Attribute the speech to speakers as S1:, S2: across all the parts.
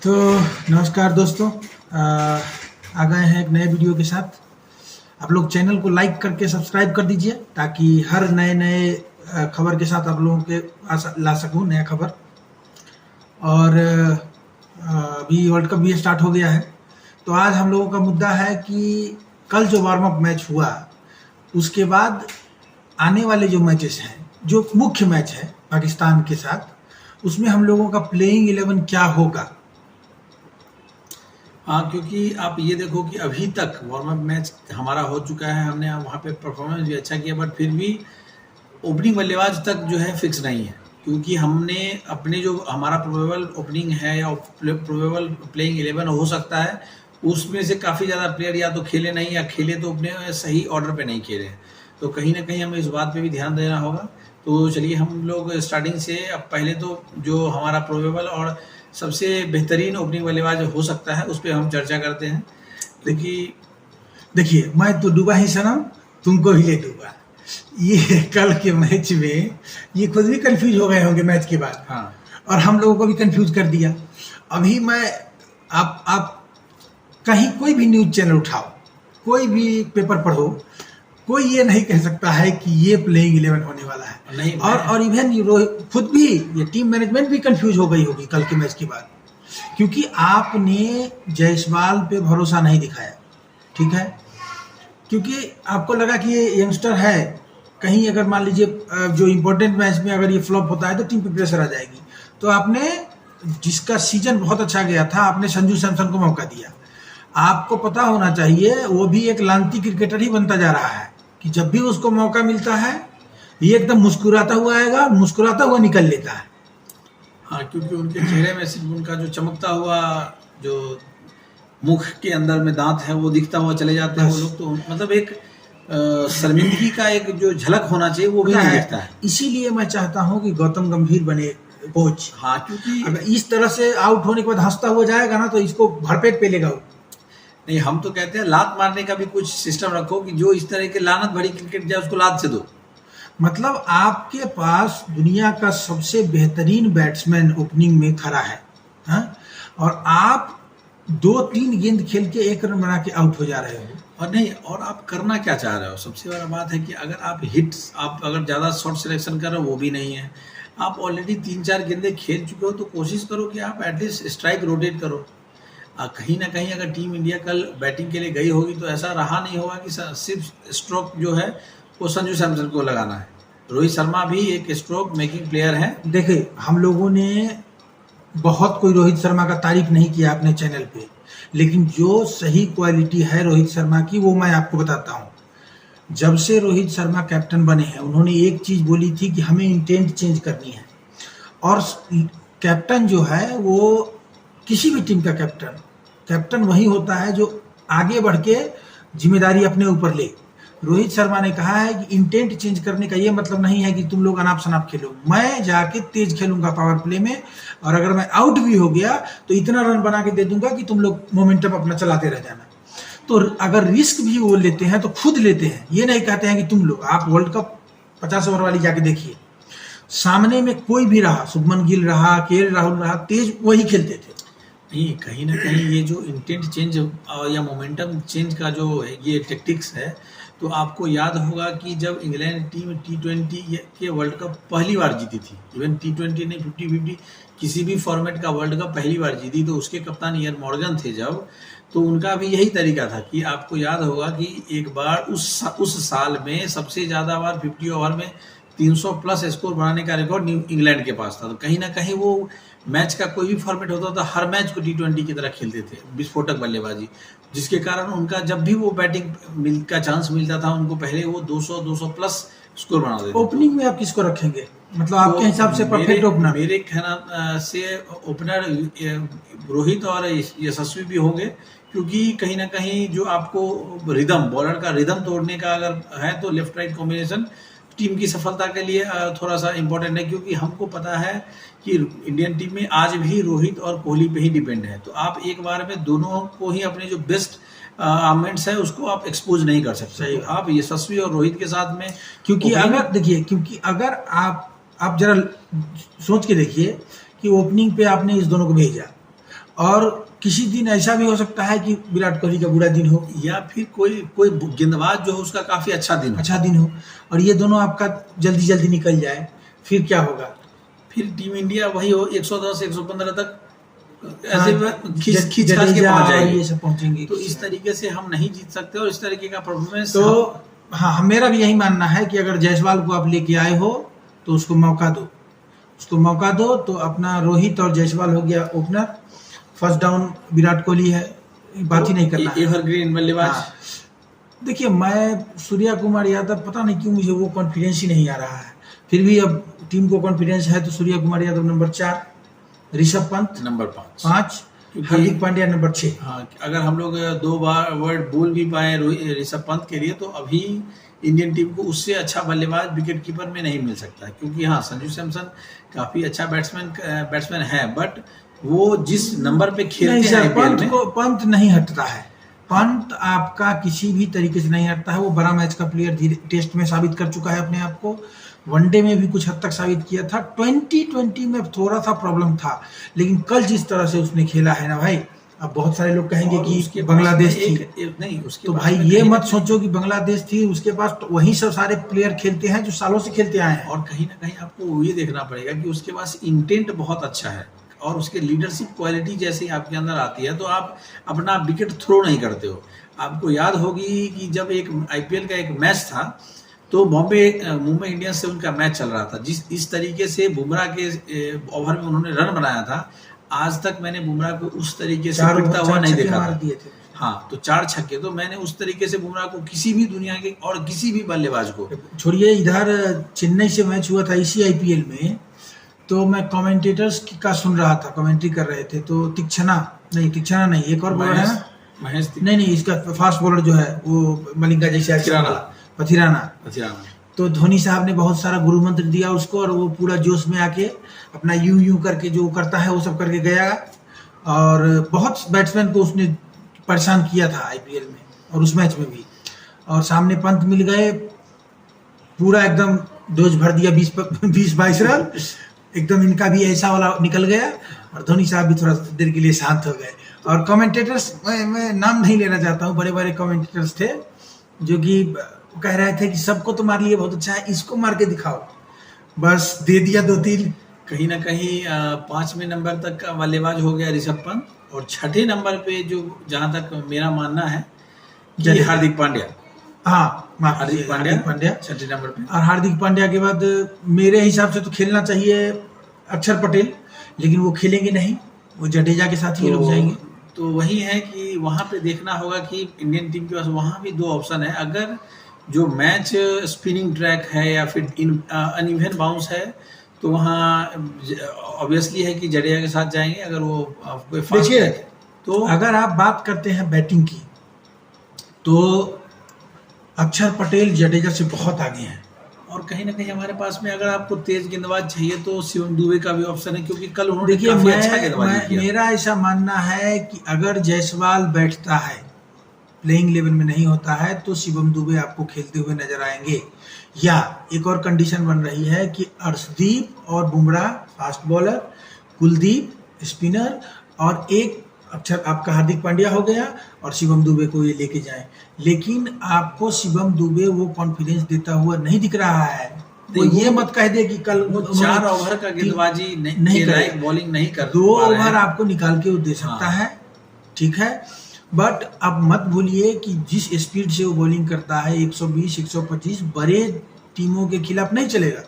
S1: तो नमस्कार दोस्तों, आ गए हैं एक नए वीडियो के साथ। आप लोग चैनल को लाइक करके सब्सक्राइब कर दीजिए ताकि हर नए नए खबर के साथ आप लोगों के पास ला सकूं नया खबर। और अभी वर्ल्ड कप भी स्टार्ट हो गया है, तो आज हम लोगों का मुद्दा है कि कल जो वार्म अप मैच हुआ उसके बाद आने वाले जो मैचेस हैं, जो मुख्य मैच है पाकिस्तान के साथ, उसमें हम लोगों का प्लेइंग 11 क्या होगा।
S2: हाँ, क्योंकि आप ये देखो कि अभी तक वार्म अप मैच हमारा हो चुका है, हमने वहाँ पे परफॉर्मेंस भी अच्छा किया, बट फिर भी ओपनिंग बल्लेबाज तक जो है फिक्स नहीं है। क्योंकि हमने अपने जो हमारा प्रोबेबल ओपनिंग है या प्रोबेबल प्लेइंग 11 हो सकता है, उसमें से काफ़ी ज़्यादा प्लेयर या तो खेले नहीं या खेले तो अपने सही ऑर्डर पे नहीं खेले। तो कहीं ना कहीं हमें इस बात पे भी ध्यान देना होगा। तो चलिए हम लोग स्टार्टिंग से अब पहले तो जो हमारा प्रोबेबल और सबसे बेहतरीन ओपनिंग बल्लेबाज हो सकता है उस पर हम चर्चा करते हैं।
S1: देखिए मैं तो डूबा ही सनम, तुमको भी ले डूबा। ये कल के मैच में ये खुद भी कंफ्यूज हो गए होंगे मैच के बाद।
S2: हाँ,
S1: और हम लोगों को भी कंफ्यूज कर दिया। अभी मैं आप कहीं कोई भी न्यूज चैनल उठाओ, कोई भी पेपर पढ़ो, कोई ये नहीं कह सकता है कि ये प्लेइंग 11 होने वाला है।
S2: नहीं,
S1: और इवन खुद भी ये टीम मैनेजमेंट भी कंफ्यूज हो गई होगी कल के मैच के बाद, क्योंकि आपने जायसवाल पे भरोसा नहीं दिखाया। ठीक है, क्योंकि आपको लगा कि ये यंगस्टर है, कहीं अगर मान लीजिए जो इम्पोर्टेंट मैच में अगर ये फ्लॉप होता है तो टीम पे प्रेशर आ जाएगी। तो आपने, जिसका सीजन बहुत अच्छा गया था, आपने संजू सैमसन को मौका दिया। आपको पता होना चाहिए वो भी एक लांती क्रिकेटर ही बनता जा रहा है कि जब भी उसको मौका मिलता है ये एकदम मुस्कुराता हुआ आएगा, मुस्कुराता हुआ निकल लेता है।
S2: हाँ, क्योंकि उनके चेहरे में सिर्फ उनका जो चमकता हुआ जो मुख के अंदर में दांत है वो दिखता हुआ चले जाते हैं वो लोग। तो मतलब एक शर्मिंदगी का एक जो झलक होना चाहिए वो भी नहीं दिखता है।
S1: इसीलिए मैं चाहता हूँ कि गौतम गंभीर बने कोच।
S2: हाँ, क्योंकि
S1: अगर इस तरह से आउट होने के बाद हंसता हुआ जाएगा ना तो इसको भरपेट पे लेगा।
S2: नहीं, हम तो कहते हैं लात मारने का भी कुछ सिस्टम रखो कि जो इस तरह के लानत भरी क्रिकेट जाए उसको लात से दो।
S1: मतलब आपके पास दुनिया का सबसे बेहतरीन बैट्समैन ओपनिंग में खड़ा है, हा? और आप 2-3 गेंद खेल के 1 रन बना के आउट हो जा रहे हो।
S2: और नहीं, और आप करना क्या चाह रहे हो? सबसे बड़ा बात है कि अगर आप हिट्स, आप अगर ज़्यादा शॉट सिलेक्शन कर रहे हो वो भी नहीं है। आप ऑलरेडी 3-4 गेंदे खेल चुके हो तो कोशिश करो कि आप एटलीस्ट स्ट्राइक रोटेट करो। कहीं ना कहीं अगर टीम इंडिया कल बैटिंग के लिए गई होगी तो ऐसा रहा नहीं होगा कि सिर्फ स्ट्रोक जो है वो संजू सैमसन को लगाना है। रोहित शर्मा भी एक स्ट्रोक मेकिंग प्लेयर है।
S1: देखिए, हम लोगों ने बहुत कोई रोहित शर्मा का तारीफ नहीं किया अपने चैनल पे, लेकिन जो सही क्वालिटी है रोहित शर्मा की वो मैं आपको बताता हूँ। जब से रोहित शर्मा कैप्टन बने हैं उन्होंने एक चीज़ बोली थी कि हमें इंटेंट चेंज करनी है। और कैप्टन जो है वो किसी भी टीम का कैप्टन वही होता है जो आगे बढ़ के जिम्मेदारी अपने ऊपर ले। रोहित शर्मा ने कहा है कि इंटेंट चेंज करने का ये मतलब नहीं है कि तुम लोग अनाप शनाप खेलो, मैं जाके तेज खेलूंगा पावर प्ले में, और अगर मैं आउट भी हो गया तो इतना रन बना के दे दूंगा कि तुम लोग मोमेंटम अपना चलाते रह जाना। तो अगर रिस्क भी वो लेते हैं तो खुद लेते हैं, ये नहीं कहते हैं कि तुम लोग। आप वर्ल्ड कप 50 ओवर वाली जाके देखिए, सामने में कोई भी रहा, शुभमन गिल रहा, केएल राहुल रहा, तेज वही खेलते थे।
S2: नहीं, कहीं ना कहीं ये जो इंटेंट चेंज या मोमेंटम चेंज का जो ये टेक्टिक्स है, तो आपको याद होगा कि जब इंग्लैंड टीम T20 के वर्ल्ड कप पहली बार जीती थी, इवन T20 ने 50-50 किसी भी फॉर्मेट का वर्ल्ड कप पहली बार जीती, तो उसके कप्तान इयन मॉर्गन थे जब, तो उनका भी यही तरीका था कि आपको याद होगा कि एक बार उस साल में सबसे ज़्यादा बार 50 ओवर में 300 प्लस स्कोर बनाने का रिकॉर्ड इंग्लैंड के पास था। तो कहीं ना कहीं वो मैच का कोई भी फॉर्मेट होता था हर मैच को T20 की तरह खेलते थे, विस्फोटक बल्लेबाजी, जिसके कारण उनका जब भी वो बैटिंग का चांस मिलता था उनको पहले वो 200 प्लस स्कोर बना देते।
S1: ओपनिंग में आप किसको रखेंगे, मतलब आपके हिसाब से परफेक्ट ओपनर?
S2: मेरे ख्याल से ओपनर रोहित और यशस्वी भी होंगे, क्योंकि कहीं ना कहीं जो आपको रिदम, बॉलर का रिदम तोड़ने का अगर है तो लेफ्ट राइट कॉम्बिनेशन टीम की सफलता के लिए थोड़ा सा इम्पोर्टेंट है। क्योंकि हमको पता है कि इंडियन टीम में आज भी रोहित और कोहली पे ही डिपेंड है। तो आप एक बार में दोनों को ही अपने जो बेस्ट आर्मेंट्स है उसको आप एक्सपोज नहीं कर सकते। तो आप यशस्वी और रोहित के साथ में,
S1: क्योंकि अगर देखिए, क्योंकि अगर आप जरा सोच के देखिए कि ओपनिंग पे आपने इस दोनों को भेजा और किसी दिन ऐसा भी हो सकता है कि विराट कोहली का बुरा दिन हो,
S2: या फिर कोई कोई गेंदबाज जो है उसका काफी अच्छा दिन हो।
S1: अच्छा दिन हो, और ये दोनों आपका जल्दी जल्दी निकल जाए, फिर क्या होगा?
S2: फिर टीम इंडिया वही हो 110 115 तक ऐसे
S1: हाँ,
S2: खींच खींच के
S1: जडेजा
S2: पहुंच
S1: और
S2: जाएगी।
S1: ये सब पहुंचेंगे।
S2: तो इस तरीके से हम नहीं जीत सकते, और इस तरीके का परफॉर्मेंस
S1: तो हाँ, मेरा भी यही मानना है कि अगर जायसवाल को आप लेके आए हो तो उसको मौका दो, उसको मौका दो। तो अपना रोहित और जायसवाल हो गया opener, first down Virat Kohli है, बात ही नहीं करना है।
S2: एवरग्रीन बल्लेबाज।
S1: हाँ, देखिए मैं सूर्या कुमार यादव, पता नहीं क्यों मुझे वो कॉन्फिडेंस ही नहीं आ रहा है। फिर भी अब टीम को कॉन्फिडेंस है तो Surya Kumar Yadav number 4, Rishabh Pant
S2: number
S1: 5, Hardik Pandya number 6।
S2: हाँ, अगर हम लोग 2 बार वर्ड बोल भी पाए ऋषभ पंत के लिए, तो अभी इंडियन टीम को उससे अच्छा बल्लेबाज विकेट कीपर में नहीं मिल सकता है। क्योंकि हाँ, संजू सैमसन काफी अच्छा बैट्समैन है, बट वो जिस नंबर पे खेलते
S1: नहीं
S2: हैं
S1: सर,
S2: आईपीएल में,
S1: पंत नहीं हटता है। पंत आपका किसी भी तरीके से नहीं हटता है। वो बड़ा मैच का प्लेयर टेस्ट में साबित कर चुका है अपने आप को, वनडे में भी कुछ हद तक साबित किया था। 2020 में थोड़ा सा प्रॉब्लम था, लेकिन कल जिस तरह से उसने खेला है ना भाई, अब बहुत सारे लोग कहेंगे कि बांग्लादेश थी।
S2: नहीं उसके
S1: तो भाई ये मत सोचो कि बांग्लादेश थी, उसके पास तो वही सब सारे प्लेयर खेलते हैं जो सालों से खेलते आए हैं।
S2: और कहीं ना कहीं आपको ये देखना पड़ेगा कि उसके पास इंटेंट बहुत अच्छा है, और उसके लीडरशिप क्वालिटी जैसे ही आपके अंदर आती है तो आप अपना विकेट थ्रो नहीं करते हो। आपको याद होगी कि जब एक आईपीएल का एक मैच था, तो मुंबई इंडियंस से उनका मैच चल रहा था, इस तरीके से बुमराह के ओवर में उन्होंने रन बनाया था, आज तक मैंने बुमराह को उस तरीके से पिटता हुआ नहीं देखा था। हाँ, तो 4 छक्के, तो मैंने उस तरीके से बुमराह को किसी भी दुनिया के और किसी भी बल्लेबाज को
S1: छोड़िए। इधर चेन्नई से मैच हुआ था इसी आईपीएल में, तो मैं कमेंटेटर्स का सुन रहा था, कमेंट्री कर रहे थे, तो तीक्षणा नहीं, एक और बॉलर है ना,
S2: महेश
S1: नहीं, इसका फास्ट बॉलर जो है वो मलिंगा जैसे पथिराना। तो धोनी साहब ने बहुत सारा गुरु मंत्र दिया उसको, और वो पूरा जोश में आके अपना यूं करके जो करता है वो सब करके गया, और बहुत बैट्समैन को उसने परेशान किया था आईपीएल में और उस मैच में भी। और सामने पंत मिल गए, पूरा एकदम डोज भर दिया, 20-22 रन एकदम इनका भी ऐसा वाला निकल गया, और धोनी साहब भी थोड़ा देर के लिए शांत हो गए। और कमेंटेटर्स, मैं नाम नहीं लेना चाहता हूँ, बड़े बड़े कमेंटेटर्स थे जो कि कह रहे थे कि सबको तुम्हारे लिए बहुत अच्छा है, इसको मार के दिखाओ। बस दे दिया 2-3।
S2: कहीं ना कहीं 5वें नंबर तक का बल्लेबाज हो गया ऋषभ पंत, और 6ठे नंबर पे जो जहां तक मेरा मानना है कि हार्दिक पांड्या।
S1: हाँ,
S2: हार्दिक पांड्या 6ठे नंबर पे।
S1: और हार्दिक पांड्या के बाद मेरे हिसाब से तो खेलना चाहिए अक्षर पटेल, लेकिन वो खेलेंगे नहीं, वो जडेजा के साथ ही रुक जाएंगे।
S2: तो वही है कि वहां पे देखना होगा कि इंडियन टीम के पास वहां भी 2 ऑप्शन है। अगर जो मैच स्पिनिंग ट्रैक है या फिर अनइवन बाउंस है, तो वहाँ ऑब्वियसली है कि जडेजा के साथ जाएंगे। अगर वो कोई फास्ट है, तो
S1: अगर आप बात करते हैं बैटिंग की, तो अक्षर पटेल जडेजा से बहुत आगे हैं।
S2: और कहीं ना कहीं हमारे पास में अगर आपको तेज गेंदबाज चाहिए तो शिवम दुबे का भी ऑप्शन है, क्योंकि कल उन्होंने काफी अच्छा गेंदबाजी किया।
S1: मेरा ऐसा मानना है कि अगर जायसवाल बैठता है, प्लेइंग लेवल में नहीं होता है, तो शिवम दुबे आपको खेलते हुए नजर आएंगे। या एक और कंडीशन बन रही है कि अर्शदीप और Bumrah fast bowler, Kuldeep spinner, और एक अक्षर आपका हार्दिक पांड्या हो गया, और शिवम दुबे को ये लेके जाएं। लेकिन आपको शिवम दुबे वो कॉन्फिडेंस देता हुआ नहीं दिख रहा है। वो ये मत कह दे कि कल
S2: वो 4 ओवर का गेंदबाजी नहीं कर, बॉलिंग नहीं कर,
S1: 2 ओवर आपको निकाल के वो दे सकता है, ठीक है। बट अब मत भूलिए कि जिस स्पीड से वो बॉलिंग करता है 120-125 बड़े टीमों के खिलाफ नहीं चलेगा।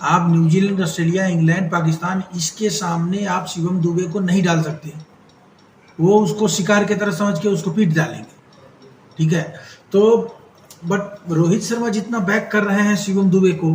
S1: आप न्यूजीलैंड, ऑस्ट्रेलिया, इंग्लैंड, पाकिस्तान, इसके सामने आप शिवम दुबे को नहीं डाल सकते। वो उसको शिकार की तरह समझ के उसको पीट डालेंगे, ठीक है। तो बट रोहित शर्मा जितना बैक कर रहे हैं शिवम दुबे को,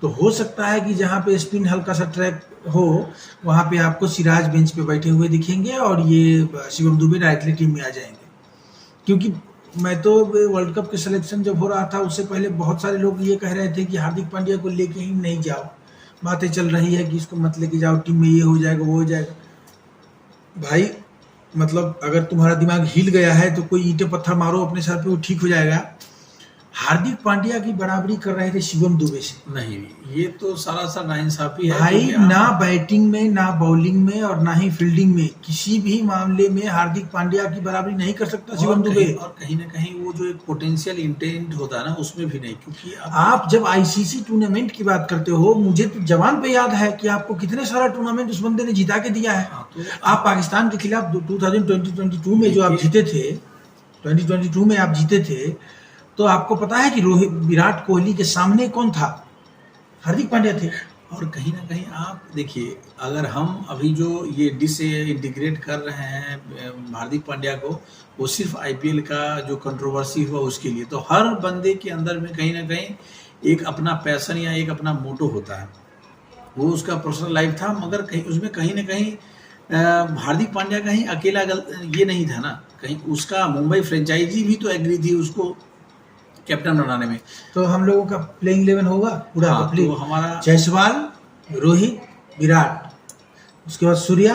S1: तो हो सकता है कि जहाँ पे स्पिन हल्का सा ट्रैक हो, वहाँ पे आपको सिराज बेंच पे बैठे हुए दिखेंगे, और ये शिवम दुबे डायरेक्टली टीम में आ जाएंगे। क्योंकि मैं तो वर्ल्ड कप के सिलेक्शन जब हो रहा था, उससे पहले बहुत सारे लोग ये कह रहे थे कि हार्दिक पांड्या को लेके ही नहीं जाओ, बातें चल रही है कि इसको मत लेके जाओ, टीम में ये हो जाएगा वो हो जाएगा। भाई मतलब अगर तुम्हारा दिमाग हिल गया है तो कोई ईंटे पत्थर मारो अपने सर पे, वो ठीक हो जाएगा। हार्दिक पांड्या की बराबरी कर रहे थे शिवम दुबे से।
S2: नहीं, ये तो सरासर नाइंसाफी है
S1: भाई
S2: क्योंकि
S1: ना बैटिंग में, ना बॉलिंग में और ना ही फील्डिंग में, किसी भी मामले में हार्दिक पांड्या की बराबरी नहीं कर सकता शिवम दुबे।
S2: और कहीं ना कहीं वो जो एक पोटेंशियल इंटेंट होता है ना, उसमें भी नहीं, क्योंकि
S1: आप जब आईसीसी टूर्नामेंट की बात करते हो, मुझे तो जवान पे याद है कि आपको कितने सारा टूर्नामेंट उस बंदे ने जिता के दिया है।
S2: हाँ, तो
S1: आप पाकिस्तान के खिलाफ 2022 में जो आप जीते थे, 2022 में आप जीते थे, तो आपको पता है कि रोहित विराट कोहली के सामने कौन था? हार्दिक पांड्या थे।
S2: और कहीं ना कहीं आप देखिए, अगर हम अभी जो ये डिस इंटीग्रेट कर रहे हैं हार्दिक पांड्या को, वो सिर्फ आईपीएल का जो कंट्रोवर्सी हुआ उसके लिए, तो हर बंदे के अंदर में कहीं ना कहीं एक अपना पैशन या एक अपना मोटो होता है। वो उसका पर्सनल लाइफ था, मगर कहीं उसमें कहीं ना कहीं हार्दिक पांड्या का ही अकेला ये नहीं था ना, कहीं उसका मुंबई फ्रेंचाइजी भी तो एग्री थी उसको कैप्टन बनाने में।
S1: तो हम लोगों का प्लेइंग 11 होगा पूरा
S2: हाँ,
S1: कंप्लीट।
S2: तो हमारा
S1: जायसवाल, रोहित, विराट, उसके बाद सूर्या,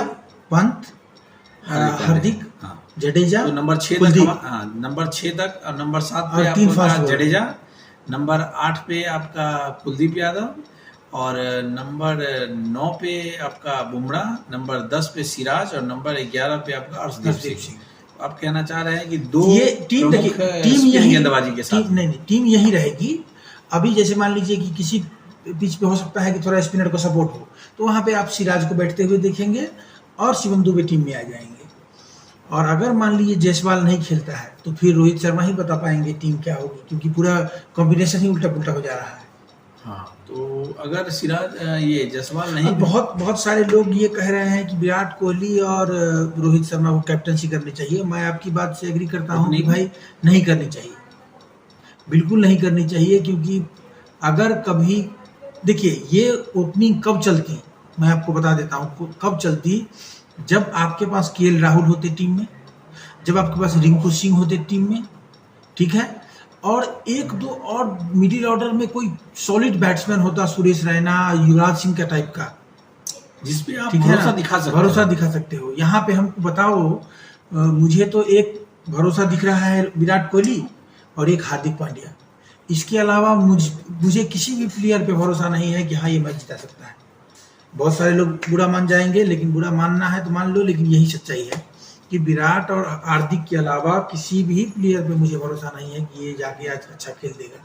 S1: पंत, हार्दिक,
S2: हाँ,
S1: जडेजा,
S2: तो नंबर 6
S1: कुलदीप।
S2: तक, हाँ नंबर 6 तक, और नंबर 7
S1: और
S2: पे
S1: 3
S2: आपका
S1: फास्ट बॉलर।
S2: जडेजा, नंबर 8 पे आपका कुलदीप यादव, और नंबर 9 पे आपका बुमराह, नंबर 10 पे सिराज, और नंबर 11 पे आपका अर्शदीप सिंह। आप कहना चाह रहे हैं कि दो
S1: ये टीम, देखिए टीम यही,
S2: गेंदबाजी के साथ
S1: नहीं, टीम यही रहेगी। अभी जैसे मान लीजिए कि किसी पिच पे हो सकता है कि थोड़ा स्पिनर को सपोर्ट हो, तो वहां पे आप सिराज को बैठते हुए देखेंगे और शिवम दुबे टीम में आ जाएंगे। और अगर मान लीजिए जायसवाल नहीं खेलता है, तो फिर रोहित शर्मा ही बता पाएंगे टीम क्या होगी, क्योंकि पूरा कॉम्बिनेशन ही उल्टा पुल्टा हो जा रहा है।
S2: हाँ, तो अगर सिराज ये जायसवाल नहीं,
S1: बहुत सारे लोग ये कह रहे हैं कि विराट कोहली और रोहित शर्मा को कैप्टनसी करनी चाहिए। मैं आपकी बात से एग्री करता हूँ कि भाई नहीं करनी चाहिए, बिल्कुल नहीं करनी चाहिए। क्योंकि अगर कभी, देखिए ये ओपनिंग कब चलती, मैं आपको बता देता हूँ कब चलती। जब आपके पास केएल राहुल होते टीम में, जब आपके पास रिंकू सिंह होते टीम में, ठीक है, और एक दो और मिडिल ऑर्डर में कोई सॉलिड बैट्समैन होता, सुरेश रैना, युवराज सिंह का टाइप का,
S2: जिसपे आप भरोसा
S1: दिखा सकते हो। यहाँ पे हमको बताओ, मुझे तो एक भरोसा दिख रहा है विराट कोहली और एक हार्दिक पांड्या। इसके अलावा मुझे किसी भी प्लेयर पे भरोसा नहीं है कि हाँ ये मैच जिता सकता है। बहुत सारे लोग बुरा मान जाएंगे, लेकिन बुरा मानना है तो मान लो, लेकिन यही सच्चाई है कि विराट और हार्दिक के अलावा किसी भी प्लेयर पे मुझे भरोसा नहीं है कि ये जाके आज अच्छा खेल देगा।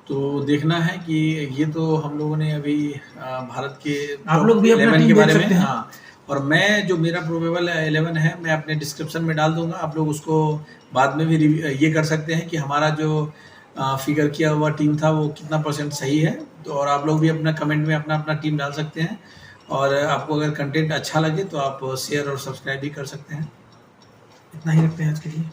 S2: तो देखना है कि ये तो हम लोगों ने अभी भारत के
S1: आप लोग भी अपना टीम
S2: के बारे
S1: देख सकते
S2: में,
S1: हैं।
S2: हाँ, और मैं जो मेरा प्रोबेबल 11 है मैं अपने डिस्क्रिप्शन में डाल दूंगा। आप लोग उसको बाद में भी ये कर सकते हैं कि हमारा जो फिगर किया हुआ टीम था वो कितना % सही है। तो और आप लोग भी अपना कमेंट में अपना अपना टीम डाल सकते हैं, और आपको अगर कंटेंट अच्छा लगे तो आप शेयर और सब्सक्राइब भी कर सकते हैं।
S1: इतना ही रखते हैं आज के लिए।